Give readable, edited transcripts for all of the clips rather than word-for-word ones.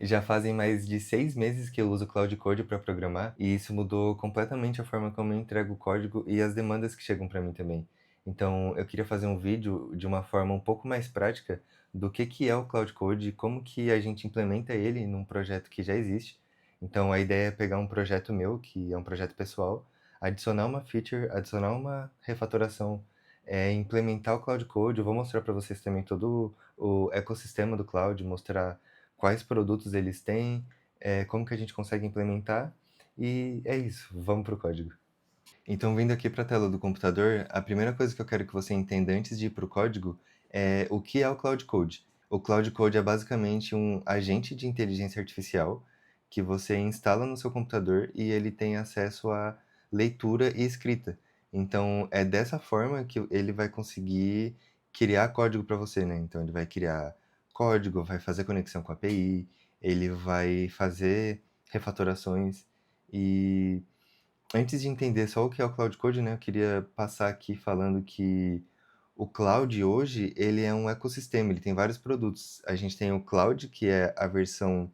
Já fazem mais de 6 meses que eu uso Cloud Code para programar, e isso mudou completamente a forma como eu entrego o código e as demandas que chegam para mim também. Então, eu queria fazer um vídeo de uma forma um pouco mais prática do que é o Cloud Code e como que a gente implementa ele num projeto que já existe. Então, a ideia é pegar um projeto meu, que é um projeto pessoal, adicionar uma feature, adicionar uma refatoração, implementar o Cloud Code. Eu vou mostrar para vocês também todo o ecossistema do Cloud, mostrar quais produtos eles têm, como que a gente consegue implementar, e é isso, vamos para o código. Então, vindo aqui para a tela do computador, a primeira coisa que eu quero que você entenda antes de ir para o código é o que é o Cloud Code. O Cloud Code é basicamente um agente de inteligência artificial que você instala no seu computador e ele tem acesso à leitura e escrita. Então, é dessa forma que ele vai conseguir criar código para você, né? Então, ele vai criar código, vai fazer conexão com a API, ele vai fazer refatorações e antes de entender só o que é o Cloud Code, né, eu queria passar aqui falando que o Cloud hoje, ele é um ecossistema, ele tem vários produtos. A gente tem o Cloud, que é a versão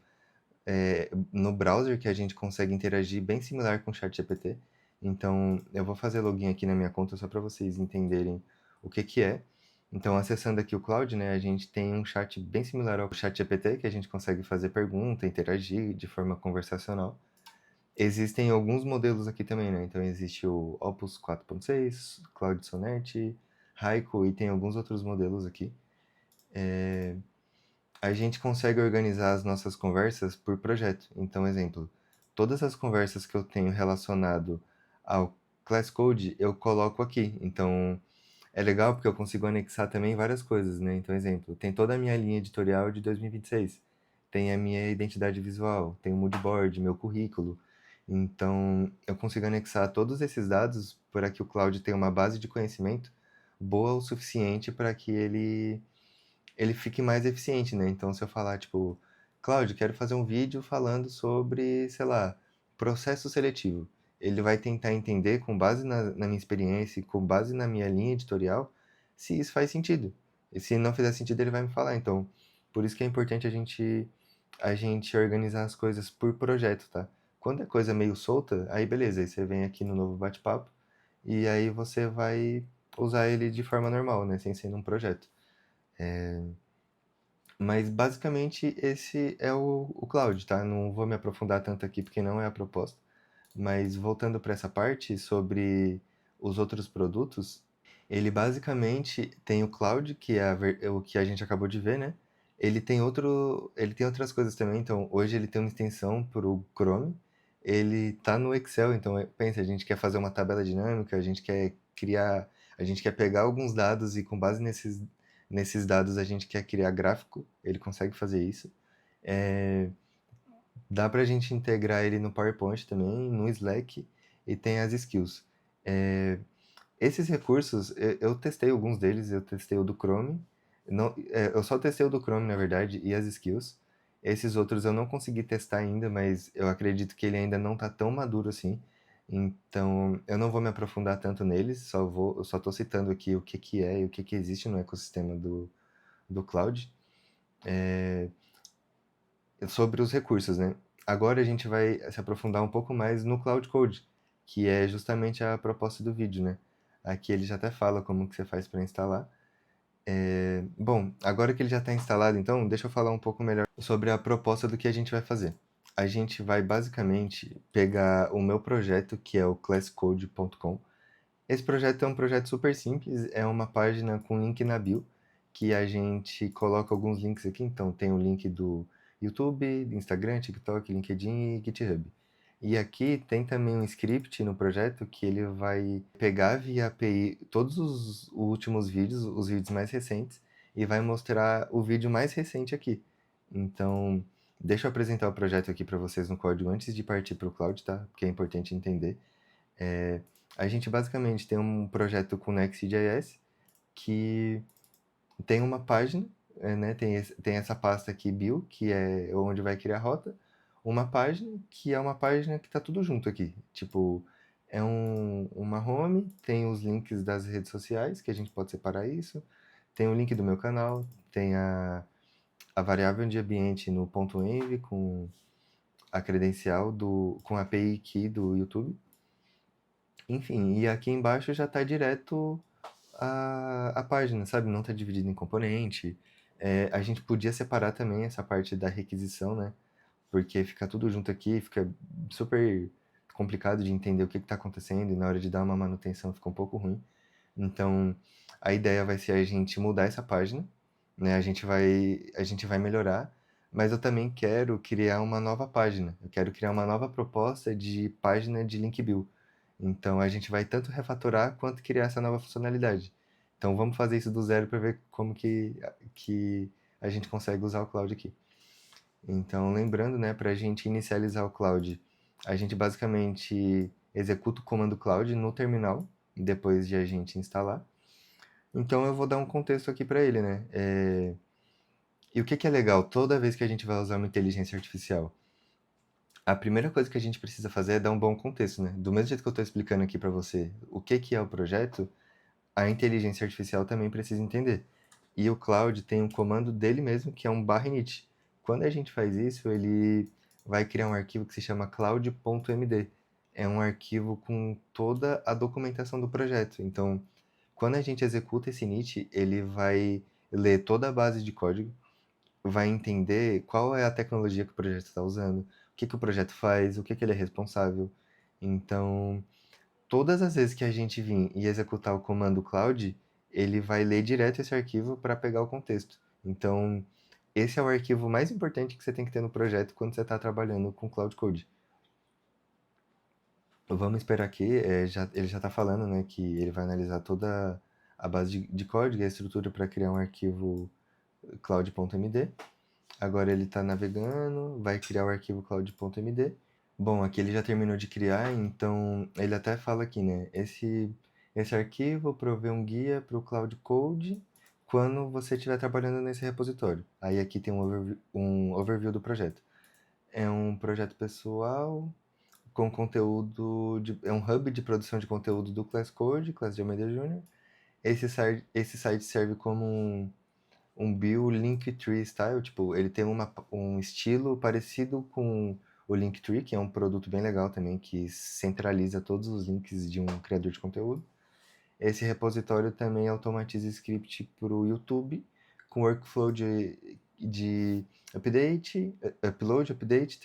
no browser, que a gente consegue interagir bem similar com o ChatGPT. Então, eu vou fazer login aqui na minha conta só para vocês entenderem o que é. Então, acessando aqui o Cloud, né, a gente tem um chat bem similar ao ChatGPT, que a gente consegue fazer pergunta, interagir de forma conversacional. Existem alguns modelos aqui também, né? Então existe o Opus 4.6, Cloud Sonnet, Haiku e tem alguns outros modelos aqui. A gente consegue organizar as nossas conversas por projeto. Então, exemplo, todas as conversas que eu tenho relacionado ao Class Code, eu coloco aqui. Então, é legal porque eu consigo anexar também várias coisas, né? Então, exemplo, tem toda a minha linha editorial de 2026, tem a minha identidade visual, tem o mood board, meu currículo. Então, eu consigo anexar todos esses dados para que o Cloud tenha uma base de conhecimento boa o suficiente para que ele fique mais eficiente, né? Então, se eu falar, tipo, Cláudio, quero fazer um vídeo falando sobre, sei lá, processo seletivo. Ele vai tentar entender, com base na minha experiência e com base na minha linha editorial, se isso faz sentido. E se não fizer sentido, ele vai me falar. Então, por isso que é importante a gente organizar as coisas por projeto, tá? Quando é coisa meio solta, aí beleza, aí você vem aqui no novo bate-papo e aí você vai usar ele de forma normal, né? Sem ser num projeto. Mas basicamente esse é o Cloud, tá? Não vou me aprofundar tanto aqui porque não é a proposta. Mas voltando para essa parte sobre os outros produtos, ele basicamente tem o Cloud, que é o que a gente acabou de ver, né? Ele tem outras coisas também. Então, hoje ele tem uma extensão para o Chrome. Ele tá no Excel, então pensa, a gente quer fazer uma tabela dinâmica, a gente quer criar, a gente quer pegar alguns dados e com base nesses dados a gente quer criar gráfico. Ele consegue fazer isso. É, Dá pra gente integrar ele no PowerPoint também, no Slack, e tem as skills. É, Esses recursos, eu testei alguns deles, eu testei o do Chrome, não, eu só testei o do Chrome, na verdade, e as skills. Esses outros eu não consegui testar ainda, mas eu acredito que ele ainda não está tão maduro assim. Então, eu não vou me aprofundar tanto neles, eu só estou citando aqui o que é e o que existe no ecossistema do Cloud. Sobre os recursos, né? Agora a gente vai se aprofundar um pouco mais no Cloud Code, que é justamente a proposta do vídeo, né? Aqui ele já até fala como que você faz para instalar. Bom, agora que ele já está instalado, então, deixa eu falar um pouco melhor sobre a proposta do que a gente vai fazer. A gente vai basicamente pegar o meu projeto, que é o classcode.com. Esse projeto é um projeto super simples, é uma página com link na bio, que a gente coloca alguns links aqui, então tem o link do YouTube, Instagram, TikTok, LinkedIn e GitHub. E aqui tem também um script no projeto que ele vai pegar via API todos os últimos vídeos, os vídeos mais recentes, e vai mostrar o vídeo mais recente aqui. Então, deixa eu apresentar o projeto aqui para vocês no código antes de partir para o Cloud, tá? Porque é importante entender. É, a gente basicamente tem um projeto com Next.js que tem uma página, né? Tem essa pasta aqui, Build, que é onde vai criar a rota. Uma página que é uma página que tá tudo junto aqui. Tipo, é uma home, tem os links das redes sociais, que a gente pode separar isso. Tem o link do meu canal, tem a variável de ambiente no ponto .env com a credencial com a API key do YouTube. Enfim, e aqui embaixo já está direto a página, sabe? Não está dividido em componente. A gente podia separar também essa parte da requisição, né? Porque fica tudo junto aqui, fica super complicado de entender o que está acontecendo e na hora de dar uma manutenção fica um pouco ruim. Então, a ideia vai ser a gente mudar essa página, né? A gente vai melhorar, mas eu também quero criar uma nova página. Eu quero criar uma nova proposta de página de link build. Então, a gente vai tanto refatorar quanto criar essa nova funcionalidade. Então, vamos fazer isso do zero para ver como que a gente consegue usar o Cloud aqui. Então, lembrando, né, para a gente inicializar o Cloud, a gente basicamente executa o comando Cloud no terminal, depois de a gente instalar. Então, eu vou dar um contexto aqui para ele, né? E o que é legal, toda vez que a gente vai usar uma inteligência artificial, a primeira coisa que a gente precisa fazer é dar um bom contexto, né? Do mesmo jeito que eu estou explicando aqui para você o que é o projeto, a inteligência artificial também precisa entender. E o Cloud tem um comando dele mesmo, que é um /init. Quando a gente faz isso, ele vai criar um arquivo que se chama cloud.md. É um arquivo com toda a documentação do projeto. Então, quando a gente executa esse init, ele vai ler toda a base de código, vai entender qual é a tecnologia que o projeto está usando, o que o projeto faz, o que ele é responsável. Então, todas as vezes que a gente vir e executar o comando cloud, ele vai ler direto esse arquivo para pegar o contexto. Então, esse é o arquivo mais importante que você tem que ter no projeto quando você está trabalhando com Cloud Code. Vamos esperar aqui, ele já está falando, né, que ele vai analisar toda a base de código e a estrutura para criar um arquivo cloud.md. Agora ele está navegando, vai criar o arquivo cloud.md. Bom, aqui ele já terminou de criar, então ele até fala aqui, né? Esse arquivo provê um guia para o Cloud Code quando você estiver trabalhando nesse repositório. Aí aqui tem um overview do projeto. É um projeto pessoal com conteúdo é um hub de produção de conteúdo do Class Code, Class de Almeida Júnior. Esse site serve como um build Linktree style, tipo, ele tem um estilo parecido com o Linktree, que é um produto bem legal também, que centraliza todos os links de um criador de conteúdo. Esse repositório também automatiza script para o YouTube, com workflow de upload, update,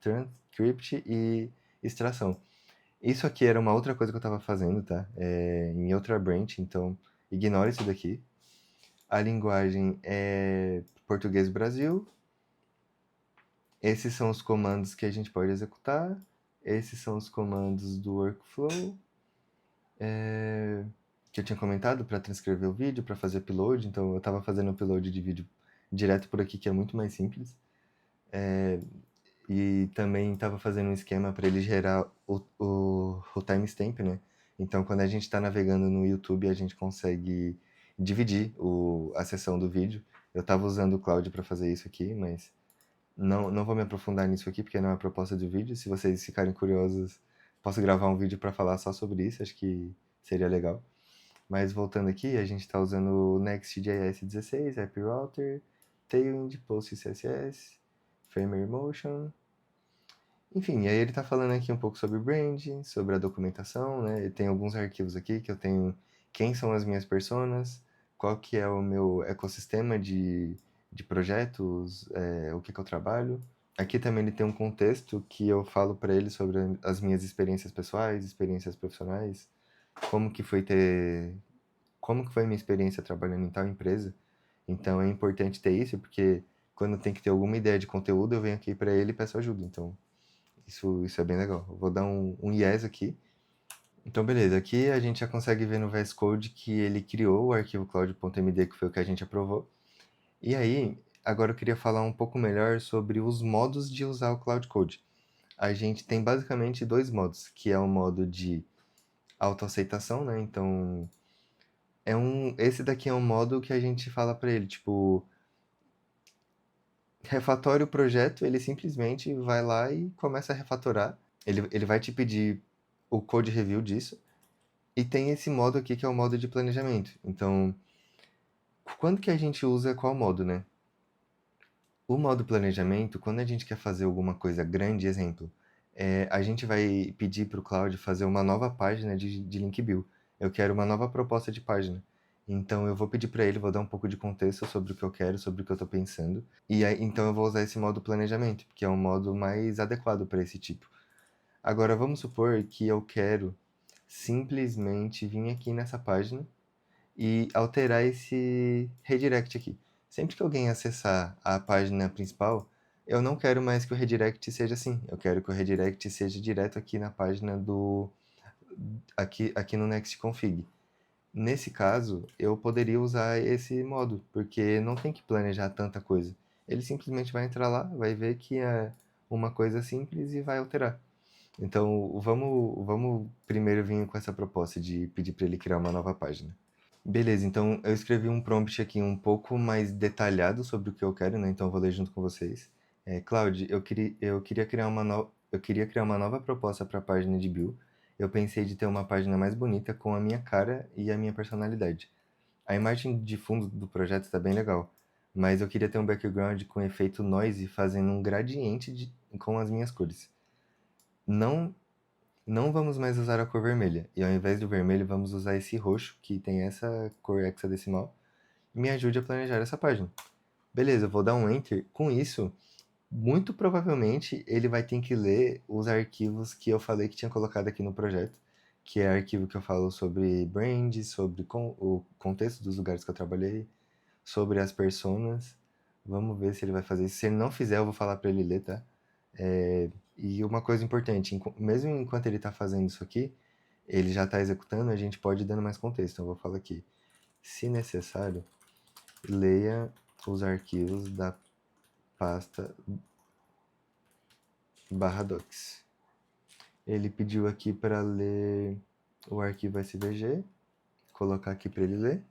transcript e extração. Isso aqui era uma outra coisa que eu estava fazendo, tá? Em outra branch, então ignore isso daqui. A linguagem é português Brasil. Esses são os comandos que a gente pode executar. Esses são os comandos do workflow que eu tinha comentado para transcrever o vídeo, para fazer upload. Então eu estava fazendo upload de vídeo direto por aqui, que é muito mais simples. E também estava fazendo um esquema para ele gerar o timestamp, né? Então quando a gente está navegando no YouTube, a gente consegue dividir a sessão do vídeo. Eu estava usando o Cloud para fazer isso aqui, mas não vou me aprofundar nisso aqui porque não é a proposta do vídeo. Se vocês ficarem curiosos, posso gravar um vídeo para falar só sobre isso, acho que seria legal. Mas voltando aqui, a gente está usando o Next.js 16, App Router, Tailwind, PostCSS, Framer Motion. Enfim, aí ele está falando aqui um pouco sobre branding, sobre a documentação, né? Tem alguns arquivos aqui que eu tenho quem são as minhas personas, qual que é o meu ecossistema de projetos, o que eu trabalho. Aqui também ele tem um contexto que eu falo para ele sobre as minhas experiências pessoais, experiências profissionais, como que foi ter, como que foi a minha experiência trabalhando em tal empresa. Então é importante ter isso, porque quando tem que ter alguma ideia de conteúdo, eu venho aqui para ele e peço ajuda. Então isso é bem legal. Eu vou dar um yes aqui. Então, beleza. Aqui a gente já consegue ver no VS Code que ele criou o arquivo cloud.md, que foi o que a gente aprovou. E aí, agora eu queria falar um pouco melhor sobre os modos de usar o Cloud Code. A gente tem basicamente dois modos, que é o modo de autoaceitação, né? Então, esse daqui é um modo que a gente fala para ele, tipo, refatório o projeto, ele simplesmente vai lá e começa a refatorar. Ele vai te pedir o code review disso. E tem esse modo aqui que é o modo de planejamento. Então, quando que a gente usa qual modo, né? O modo planejamento, quando a gente quer fazer alguma coisa grande, exemplo, a gente vai pedir para o Claude fazer uma nova página de link build. Eu quero uma nova proposta de página. Então eu vou pedir para ele, vou dar um pouco de contexto sobre o que eu quero, sobre o que eu estou pensando. E aí, então eu vou usar esse modo planejamento, porque é um modo mais adequado para esse tipo. Agora vamos supor que eu quero simplesmente vir aqui nessa página e alterar esse redirect aqui. Sempre que alguém acessar a página principal, eu não quero mais que o redirect seja assim. Eu quero que o redirect seja direto aqui na página aqui no Next Config. Nesse caso, eu poderia usar esse modo, porque não tem que planejar tanta coisa. Ele simplesmente vai entrar lá, vai ver que é uma coisa simples e vai alterar. Então, vamos primeiro vir com essa proposta de pedir para ele criar uma nova página. Beleza, então eu escrevi um prompt aqui um pouco mais detalhado sobre o que eu quero, né? Então eu vou ler junto com vocês. Cláudio, eu queria criar uma nova proposta para a página de Bill. Eu pensei de ter uma página mais bonita com a minha cara e a minha personalidade. A imagem de fundo do projeto está bem legal, mas eu queria ter um background com efeito noise fazendo um gradiente com as minhas cores. Não não vamos mais usar a cor vermelha, e ao invés do vermelho vamos usar esse roxo, que tem essa cor hexadecimal. Me ajude a planejar essa página. Beleza, eu vou dar um Enter. Com isso, muito provavelmente ele vai ter que ler os arquivos que eu falei que tinha colocado aqui no projeto, que é arquivo que eu falo sobre brand, sobre o contexto dos lugares que eu trabalhei, sobre as personas. Vamos ver se ele vai fazer isso. Se ele não fizer, eu vou falar para ele ler, tá? E uma coisa importante, mesmo enquanto ele está fazendo isso aqui, ele já está executando, a gente pode ir dando mais contexto. Então, eu vou falar aqui. Se necessário, leia os arquivos da pasta /docs. Ele pediu aqui para ler o arquivo SVG, colocar aqui para ele ler,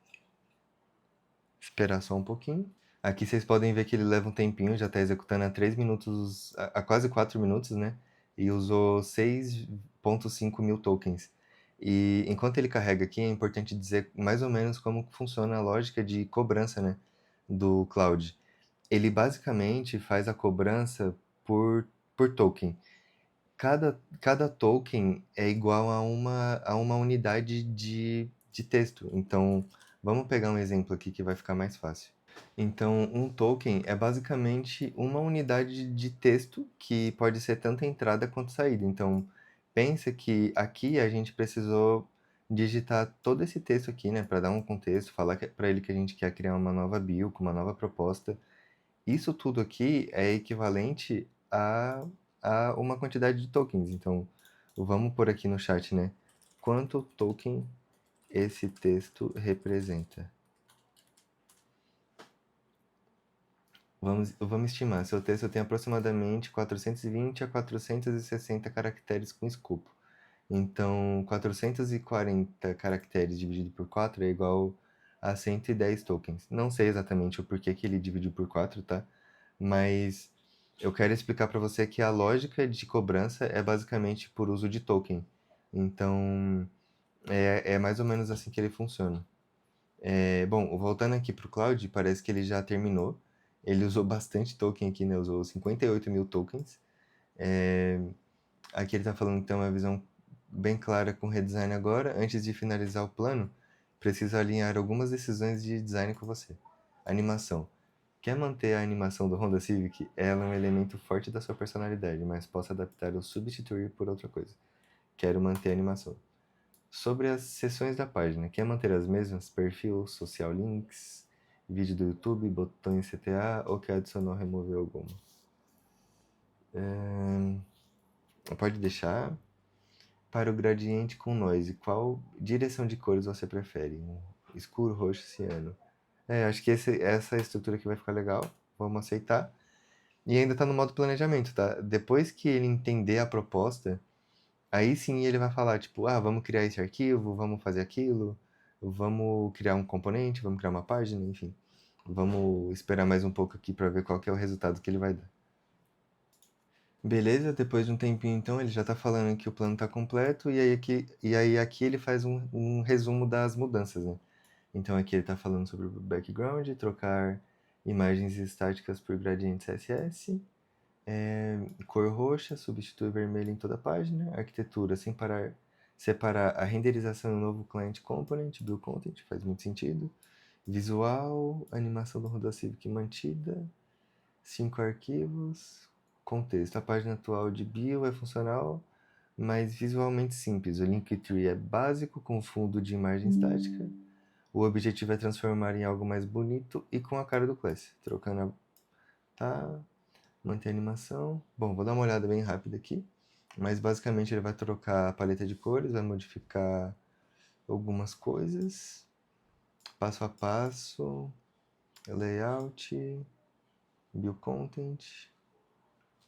esperar só um pouquinho. Aqui vocês podem ver que ele leva um tempinho, já está executando há 3 minutos, há quase 4 minutos, né? E usou 6.5 mil tokens. E enquanto ele carrega aqui, é importante dizer mais ou menos como funciona a lógica de cobrança, né, do Cloud. Ele basicamente faz a cobrança por token. Cada token é igual a uma unidade de texto. Então, vamos pegar um exemplo aqui que vai ficar mais fácil. Então, um token é basicamente uma unidade de texto que pode ser tanto entrada quanto saída. Então, pensa que aqui a gente precisou digitar todo esse texto aqui, né, para dar um contexto, falar para ele que a gente quer criar uma nova bio, com uma nova proposta. Isso tudo aqui é equivalente a uma quantidade de tokens. Então, vamos por aqui no chat, né? Quanto token esse texto representa? Vamos estimar. Seu texto tem aproximadamente 420 a 460 caracteres com escopo. Então, 440 caracteres dividido por 4 é igual a 110 tokens. Não sei exatamente o porquê que ele dividiu por 4, tá? Mas eu quero explicar para você que a lógica de cobrança é basicamente por uso de token. Então, é mais ou menos assim que ele funciona. Bom, voltando aqui para o Cloud, parece que ele já terminou. Ele usou bastante token aqui, né? Usou 58 mil tokens. Aqui ele está falando que tem uma visão bem clara com redesign agora. Antes de finalizar o plano, preciso alinhar algumas decisões de design com você. Animação. Quer manter a animação do Honda Civic? Ela é um elemento forte da sua personalidade, mas posso adaptar ou substituir por outra coisa. Quero manter a animação. Sobre as seções da página, quer manter as mesmas? Perfil, social links, vídeo do YouTube, botões CTA ou quer adicionar ou remover alguma? Pode deixar. Para o gradiente com noise, qual direção de cores você prefere? Escuro, roxo, ciano? Acho que essa estrutura aqui vai ficar legal. Vamos aceitar. E ainda está no modo planejamento, tá? Depois que ele entender a proposta, aí sim ele vai falar, tipo, vamos criar esse arquivo, vamos fazer aquilo, vamos criar um componente, vamos criar uma página, enfim. Vamos esperar mais um pouco aqui para ver qual que é o resultado que ele vai dar. Beleza, depois de um tempinho então ele já está falando que o plano está completo e aí aqui ele faz um resumo das mudanças, né? Então aqui ele está falando sobre o background, trocar Imagens estáticas por gradiente CSS. Cor roxa, substitui vermelho em toda a página. Arquitetura, sem parar, separar a renderização e o novo client component, build content, faz muito sentido. Visual, animação do Honda Civic mantida. 5 arquivos. Contexto, a página atual de bio é funcional, mas visualmente simples. O Linktree é básico, com fundo de imagem estática. O objetivo é transformar em algo mais bonito e com a cara do Class. Trocando a... Tá. Manter a animação. Bom, vou dar uma olhada bem rápida aqui. Mas basicamente ele vai trocar a paleta de cores, vai modificar algumas coisas. Passo a passo. Layout. Build content.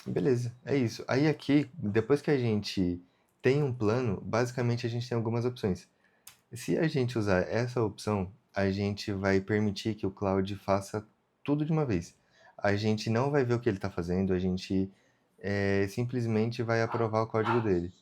Beleza, é isso. Aí aqui, depois que a gente tem um plano, basicamente a gente tem algumas opções. Se a gente usar essa opção, a gente vai permitir que o Cloud faça tudo de uma vez. A gente não vai ver o que ele está fazendo, a gente simplesmente vai aprovar o código dele.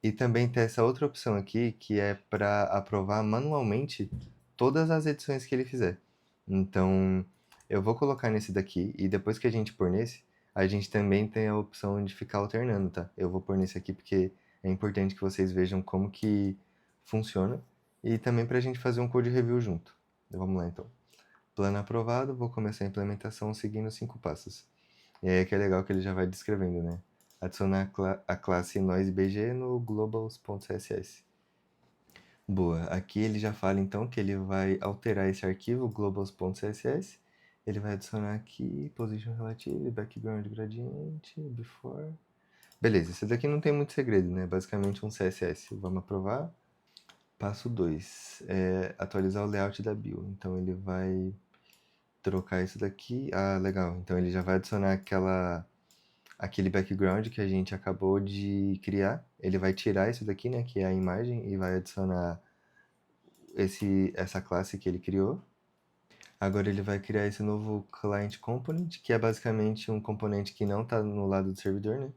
E também tem essa outra opção aqui, que é para aprovar manualmente todas as edições que ele fizer. Então, eu vou colocar nesse daqui, e depois que a gente pôr nesse, a gente também tem a opção de ficar alternando, tá? Eu vou pôr nesse aqui porque é importante que vocês vejam como que funciona, e também para a gente fazer um code review junto. Vamos lá, então. Plano aprovado, vou começar a implementação seguindo 5 passos. E aí é que é legal que ele já vai descrevendo, né? Adicionar a classe NoiseBG no globals.css. Boa, aqui ele já fala então que ele vai alterar esse arquivo globals.css. Ele vai adicionar aqui position relative, background gradiente, before. Beleza, esse daqui não tem muito segredo, né? Basicamente um CSS. Vamos aprovar. Passo 2, atualizar o layout da bio. Então ele vai trocar isso daqui. Ah, legal. Então ele já vai adicionar aquele background que a gente acabou de criar. Ele vai tirar isso daqui, né, que é a imagem, e vai adicionar essa classe que ele criou. Agora ele vai criar esse novo client component, que é basicamente um componente que não está no lado do servidor, né?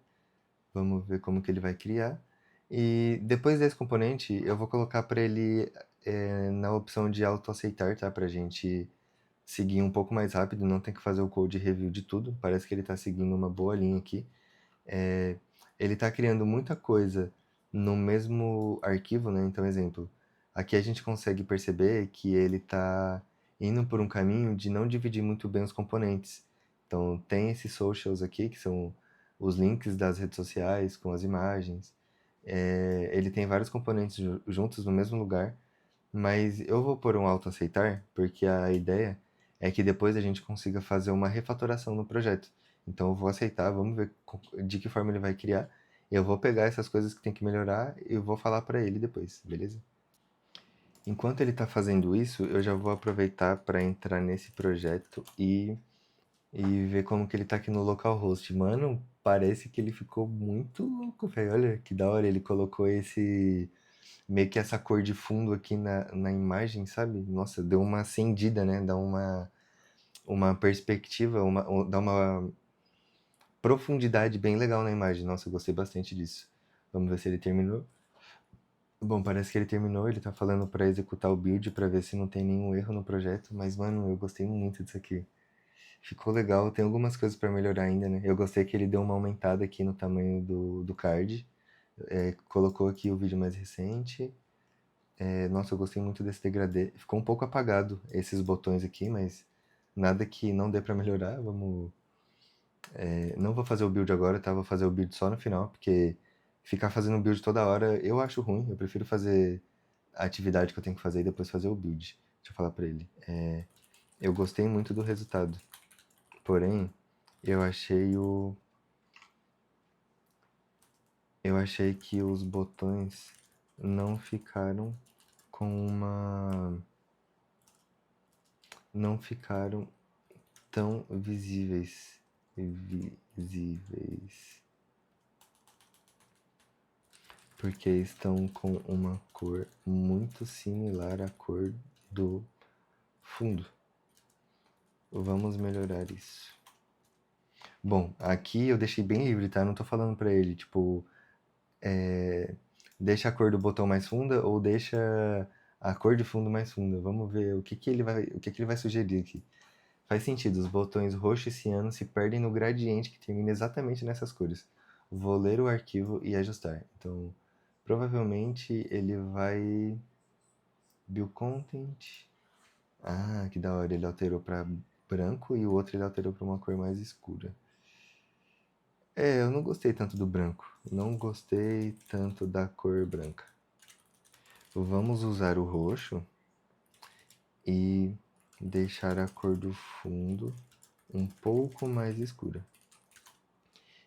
Vamos ver como que ele vai criar. E depois desse componente, eu vou colocar para ele na opção de autoaceitar, tá? Para a gente seguir um pouco mais rápido, não tem que fazer o code review de tudo. Parece que ele está seguindo uma boa linha aqui. Ele está criando muita coisa no mesmo arquivo, né? Então, exemplo, aqui a gente consegue perceber que ele está indo por um caminho de não dividir muito bem os componentes. Então, tem esses socials aqui, que são os links das redes sociais com as imagens. Ele tem vários componentes juntos no mesmo lugar, mas eu vou pôr um autoaceitar, porque a ideia é que depois a gente consiga fazer uma refatoração no projeto. Então eu vou aceitar, vamos ver de que forma ele vai criar. Eu vou pegar essas coisas que tem que melhorar e eu vou falar para ele depois, beleza? Enquanto ele está fazendo isso, eu já vou aproveitar para entrar nesse projeto e ver como que ele tá aqui no localhost. Mano, parece que ele ficou muito louco, velho. Olha que da hora, ele colocou esse meio que essa cor de fundo aqui na imagem, sabe? Nossa, deu uma acendida, né? Dá uma perspectiva, dá uma profundidade bem legal na imagem. Nossa, eu gostei bastante disso. Vamos ver se ele terminou. Bom, parece que ele terminou, ele tá falando pra executar o build pra ver se não tem nenhum erro no projeto, mas mano, eu gostei muito disso aqui. Ficou legal, tem algumas coisas pra melhorar ainda, né? Eu gostei que ele deu uma aumentada aqui no tamanho do card, colocou aqui o vídeo mais recente. Nossa, eu gostei muito desse degradê. Ficou um pouco apagado esses botões aqui, mas nada que não dê pra melhorar. Não vou fazer o build agora, tá? Vou fazer o build só no final, porque ficar fazendo build toda hora eu acho ruim. Eu prefiro fazer a atividade que eu tenho que fazer e depois fazer o build. Deixa eu falar pra ele. Eu gostei muito do resultado. Porém, eu achei o. Eu achei que os botões não ficaram com uma. Não ficaram tão visíveis. Visíveis. Porque estão com uma cor muito similar à cor do fundo. Vamos melhorar isso. Bom, aqui eu deixei bem livre, tá? Não tô falando pra ele, tipo, deixa a cor do botão mais funda ou deixa a cor de fundo mais funda. Vamos ver o que que ele vai sugerir aqui. Faz sentido, os botões roxo e ciano se perdem no gradiente que termina exatamente nessas cores. Vou ler o arquivo e ajustar. Então, provavelmente ele vai... Build Content. Ah, que da hora, ele alterou para branco e o outro ele alterou para uma cor mais escura. Eu não gostei tanto do branco. Não gostei tanto da cor branca. Vamos usar o roxo e deixar a cor do fundo um pouco mais escura.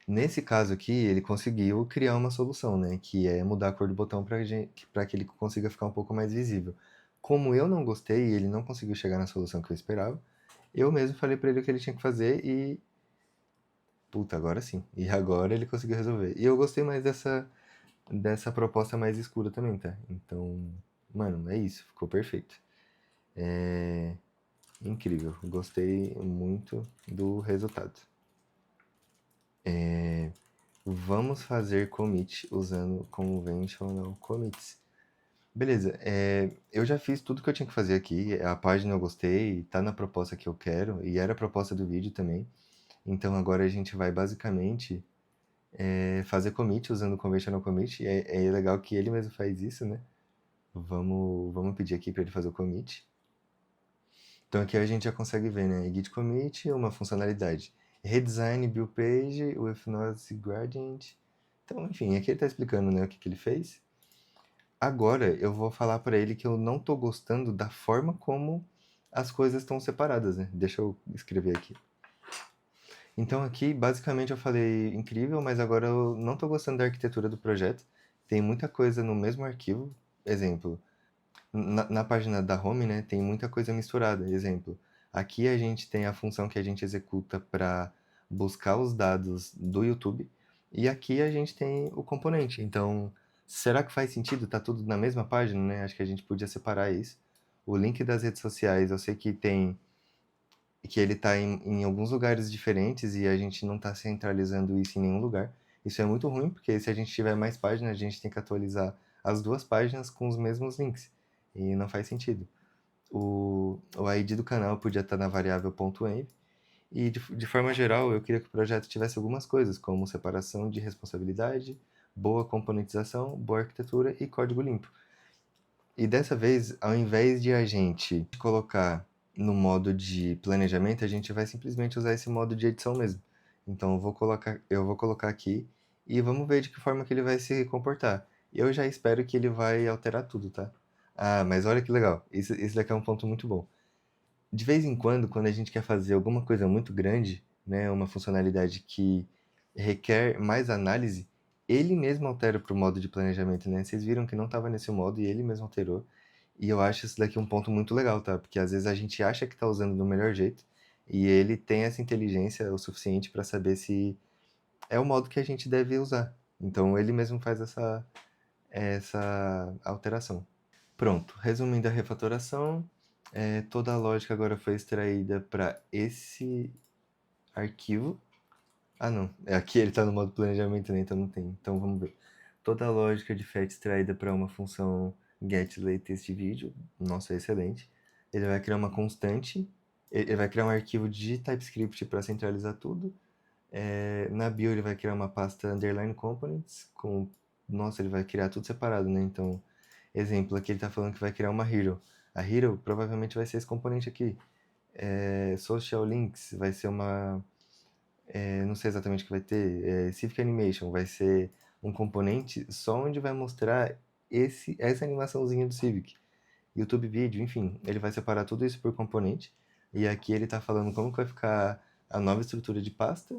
Nesse caso aqui, ele conseguiu criar uma solução, né? Que é mudar a cor do botão para que ele consiga ficar um pouco mais visível. Como eu não gostei e ele não conseguiu chegar na solução que eu esperava, eu mesmo falei para ele o que ele tinha que fazer e... Puta, agora sim. E agora ele conseguiu resolver. E eu gostei mais dessa proposta mais escura também, tá? Então, mano, é isso. Ficou perfeito. Incrível. Gostei muito do resultado. Vamos fazer commit usando conventional commits. Beleza, eu já fiz tudo que eu tinha que fazer aqui. A página eu gostei, tá na proposta que eu quero, e era a proposta do vídeo também. Então agora a gente vai basicamente fazer commit usando o conventional commit. É legal que ele mesmo faz isso, né? Vamos pedir aqui para ele fazer o commit. Então aqui a gente já consegue ver, né? Git commit, uma funcionalidade. Redesign build page with noise gradient. Então, enfim, aqui ele está explicando, né, o que ele fez. Agora eu vou falar para ele que eu não tô gostando da forma como as coisas estão separadas, né? Deixa eu escrever aqui. Então aqui, basicamente, eu falei incrível, mas agora eu não tô gostando da arquitetura do projeto. Tem muita coisa no mesmo arquivo. Exemplo, na página da home, né, tem muita coisa misturada. Exemplo, aqui a gente tem a função que a gente executa para buscar os dados do YouTube e aqui a gente tem o componente. Então, será que faz sentido? Tá tudo na mesma página, né? Acho que a gente podia separar isso. O link das redes sociais, eu sei que ele tá em alguns lugares diferentes e a gente não tá centralizando isso em nenhum lugar. Isso é muito ruim, porque se a gente tiver mais páginas, a gente tem que atualizar as duas páginas com os mesmos links. E não faz sentido. O ID do canal podia estar na variável .env. E de forma geral, eu queria que o projeto tivesse algumas coisas, como separação de responsabilidade, boa componentização, boa arquitetura e código limpo. E dessa vez, ao invés de a gente colocar no modo de planejamento, a gente vai simplesmente usar esse modo de edição mesmo. Então eu vou colocar aqui e vamos ver de que forma que ele vai se comportar. Eu já espero que ele vai alterar tudo, tá? Ah, mas olha que legal. Isso daqui é um ponto muito bom. De vez em quando a gente quer fazer alguma coisa muito grande, né, uma funcionalidade que requer mais análise, ele mesmo altera para o modo de planejamento, né? Vocês viram que não estava nesse modo e ele mesmo alterou. E eu acho isso daqui um ponto muito legal, tá? Porque às vezes a gente acha que está usando do melhor jeito e ele tem essa inteligência o suficiente para saber se é o modo que a gente deve usar. Então ele mesmo faz essa alteração. Pronto, resumindo a refatoração, toda a lógica agora foi extraída para esse arquivo. Ah, não, aqui ele está no modo planejamento, né? Então não tem. Então vamos ver. Toda a lógica de fetch extraída para uma função getLatestVideo. Nossa, excelente. Ele vai criar uma constante, ele vai criar um arquivo de TypeScript para centralizar tudo. Na bio ele vai criar uma pasta underline components com... Nossa, ele vai criar tudo separado, né? Então, exemplo, aqui ele está falando que vai criar uma hero. A hero provavelmente vai ser esse componente aqui. Social links vai ser uma... não sei exatamente o que vai ter. Civic Animation vai ser um componente só onde vai mostrar essa animaçãozinha do Civic. YouTube Vídeo, enfim, ele vai separar tudo isso por componente. E aqui ele está falando como que vai ficar a nova estrutura de pasta,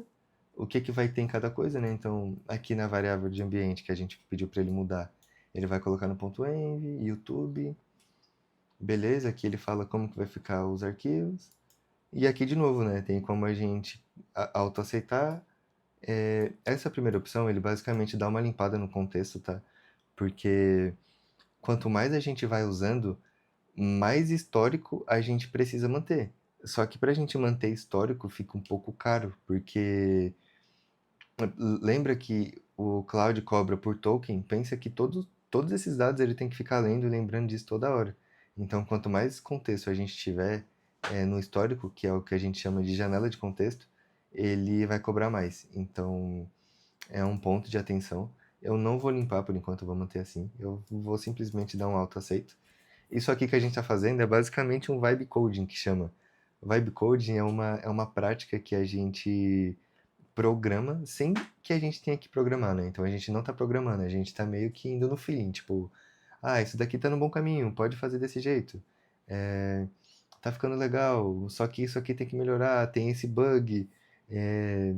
o que vai ter em cada coisa, né? Então, aqui na variável de ambiente que a gente pediu para ele mudar, ele vai colocar no ponto .env, YouTube, beleza, aqui ele fala como que vai ficar os arquivos. E aqui de novo, né, tem como a gente auto-aceitar. Essa primeira opção, ele basicamente dá uma limpada no contexto, tá? Porque quanto mais a gente vai usando, mais histórico a gente precisa manter. Só que para a gente manter histórico fica um pouco caro, porque lembra que o Cloud cobra por token, pensa que todos esses dados ele tem que ficar lendo e lembrando disso toda hora. Então, quanto mais contexto a gente tiver, no histórico, que é o que a gente chama de janela de contexto, ele vai cobrar mais. Então, é um ponto de atenção. Eu não vou limpar por enquanto, eu vou manter assim. Eu vou simplesmente dar um auto aceito. Isso aqui que a gente está fazendo é basicamente um vibe coding que chama. Vibe coding é uma prática que a gente programa sem que a gente tenha que programar, né? Então a gente não está programando, a gente está meio que indo no feeling, tipo, isso daqui tá no bom caminho, pode fazer desse jeito. É, tá ficando legal, só que isso aqui tem que melhorar, tem esse bug. É,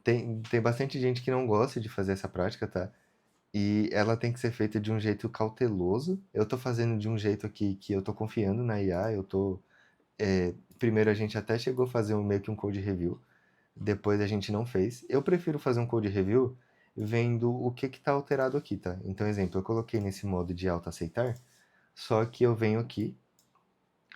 tem bastante gente que não gosta de fazer essa prática, tá? E ela tem que ser feita de um jeito cauteloso. Eu tô fazendo de um jeito aqui que eu tô confiando na IA, primeiro a gente até chegou a fazer meio que um code review, depois a gente não fez. Eu prefiro fazer um code review vendo o que que tá alterado aqui, tá? Então, exemplo, eu coloquei nesse modo de auto-aceitar, só que eu venho aqui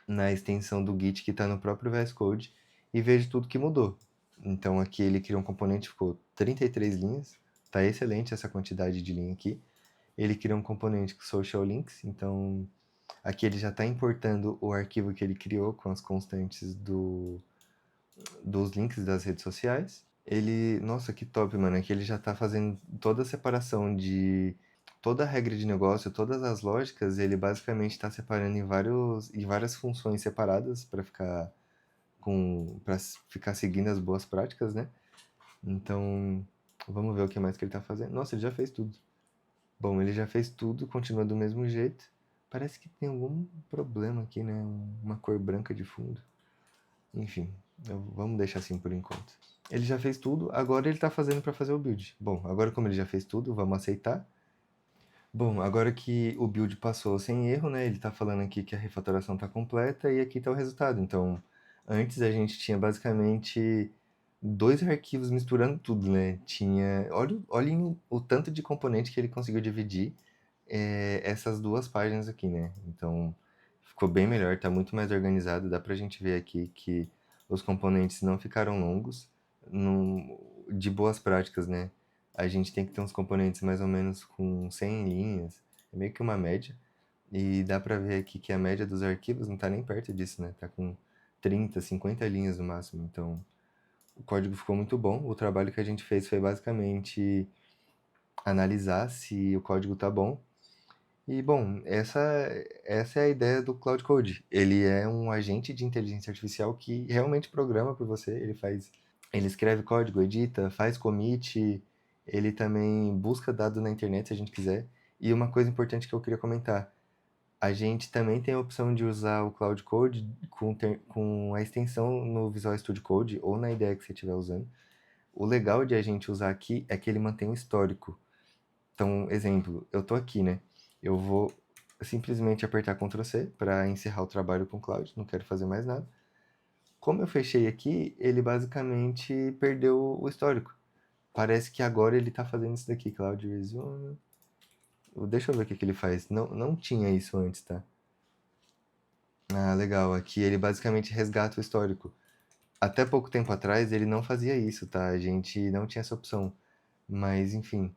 na extensão do Git que está no próprio VS Code e vejo tudo que mudou. Então aqui ele criou um componente, ficou 33 linhas, tá excelente essa quantidade de linha aqui. Ele criou um componente com social links, então aqui ele já está importando o arquivo que ele criou com as constantes dos links das redes sociais. Nossa, que top, mano, aqui ele já está fazendo toda a separação de toda a regra de negócio, todas as lógicas, ele basicamente está separando em várias funções separadas para ficar seguindo as boas práticas, né? Então, vamos ver o que mais que ele está fazendo. Nossa, ele já fez tudo. Bom, ele já fez tudo, continua do mesmo jeito. Parece que tem algum problema aqui, né? Uma cor branca de fundo. Enfim, vamos deixar assim por enquanto. Ele já fez tudo, agora ele está fazendo para fazer o build. Bom, agora como ele já fez tudo, vamos aceitar. Bom, agora que o build passou sem erro, né? Ele tá falando aqui que a refatoração tá completa e aqui tá o resultado. Então, antes a gente tinha basicamente dois arquivos misturando tudo, né? Olhem o tanto de componente que ele conseguiu dividir essas duas páginas aqui, né? Então, ficou bem melhor, tá muito mais organizado. Dá pra gente ver aqui que os componentes não ficaram longos, de boas práticas, né? A gente tem que ter uns componentes mais ou menos com 100 linhas, é meio que uma média. E dá pra ver aqui que a média dos arquivos não tá nem perto disso, né? Tá com 30, 50 linhas no máximo. Então, o código ficou muito bom. O trabalho que a gente fez foi basicamente analisar se o código tá bom. E, bom, essa é a ideia do Cloud Code. Ele é um agente de inteligência artificial que realmente programa por você. Ele escreve código, edita, faz commit, ele também busca dados na internet se a gente quiser. E uma coisa importante que eu queria comentar, a gente também tem a opção de usar o Cloud Code com a extensão no Visual Studio Code ou na IDE que você estiver usando. O legal de a gente usar aqui é que ele mantém o histórico. Então, exemplo, eu tô aqui, né? Eu vou simplesmente apertar Ctrl C para encerrar o trabalho com o Cloud, não quero fazer mais nada. Como eu fechei aqui, ele basicamente perdeu o histórico. Parece que agora ele tá fazendo isso daqui, Cloud Resume. Deixa eu ver o que que ele faz. Não, não tinha isso antes, tá? Ah, legal. Aqui ele basicamente resgata o histórico. Até pouco tempo atrás ele não fazia isso, tá? A gente não tinha essa opção. Mas, enfim,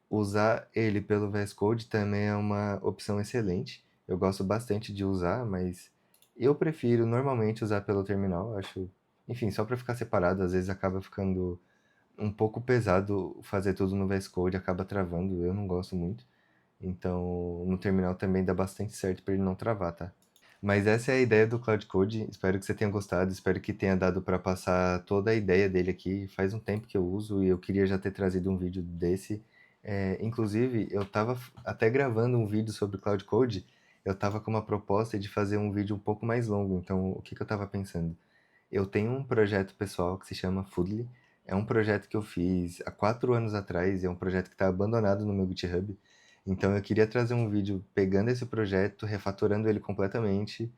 usar ele pelo VS Code também é uma opção excelente. Eu gosto bastante de usar, mas eu prefiro normalmente usar pelo terminal. Acho, enfim, só para ficar separado, às vezes acaba ficando um pouco pesado fazer tudo no VS Code, acaba travando, eu não gosto muito. Então, no terminal também dá bastante certo para ele não travar, tá? Mas essa é a ideia do Cloud Code. Espero que você tenha gostado, espero que tenha dado para passar toda a ideia dele aqui. Faz um tempo que eu uso e eu queria já ter trazido um vídeo desse. Inclusive, eu estava até gravando um vídeo sobre Cloud Code. Eu estava com uma proposta de fazer um vídeo um pouco mais longo. Então, o que que eu estava pensando? Eu tenho um projeto pessoal que se chama Foodly. É um projeto que eu fiz há 4 anos atrás. É um projeto que está abandonado no meu GitHub. Então eu queria trazer um vídeo pegando esse projeto, refatorando ele completamente.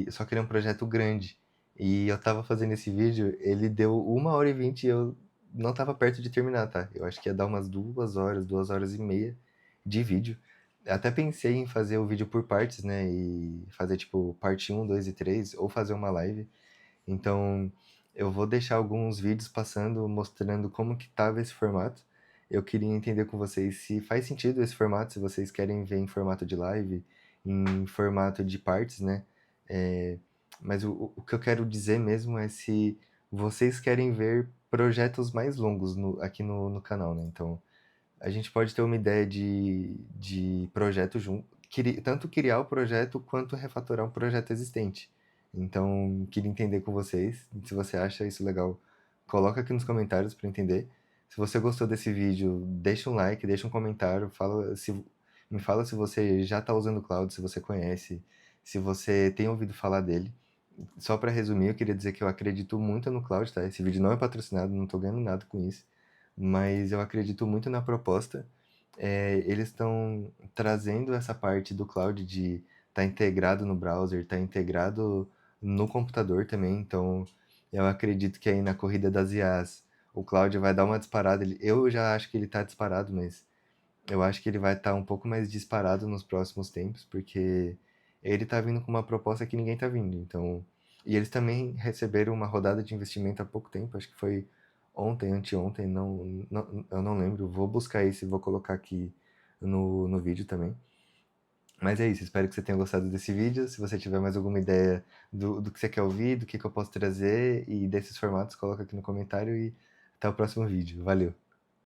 Só que ele é um projeto grande. E eu tava fazendo esse vídeo, ele deu 1h20 e eu não tava perto de terminar, tá? Eu acho que ia dar umas 2 horas, 2 horas e meia de vídeo. Até pensei em fazer o vídeo por partes, né? E fazer tipo parte um, 2 e 3 ou fazer uma live. Então, eu vou deixar alguns vídeos passando, mostrando como que tava esse formato. Eu queria entender com vocês se faz sentido esse formato, se vocês querem ver em formato de live, em formato de partes, né? É, Mas o que eu quero dizer mesmo é se vocês querem ver projetos mais longos aqui no canal, né? Então, a gente pode ter uma ideia de projeto junto, tanto criar o projeto quanto refatorar um projeto existente. Então, queria entender com vocês, se você acha isso legal, coloca aqui nos comentários para entender. Se você gostou desse vídeo, deixa um like, deixa um comentário, me fala se você já está usando o Cloud, se você conhece, se você tem ouvido falar dele. Só para resumir, eu queria dizer que eu acredito muito no Cloud, tá? Esse vídeo não é patrocinado, não tô ganhando nada com isso, mas eu acredito muito na proposta. Eles estão trazendo essa parte do Cloud de estar integrado no browser, estar integrado no computador também. Então, eu acredito que aí na corrida das IAs, o Cloud vai dar uma disparada. Eu já acho que ele está disparado, mas eu acho que ele vai estar um pouco mais disparado nos próximos tempos, porque ele está vindo com uma proposta que ninguém está vindo. Então, e eles também receberam uma rodada de investimento há pouco tempo, acho que foi ontem, anteontem, eu não lembro. Vou buscar isso e vou colocar aqui no vídeo também. Mas é isso, espero que você tenha gostado desse vídeo. Se você tiver mais alguma ideia do que você quer ouvir, do que eu posso trazer e desses formatos, coloca aqui no comentário e até o próximo vídeo. Valeu!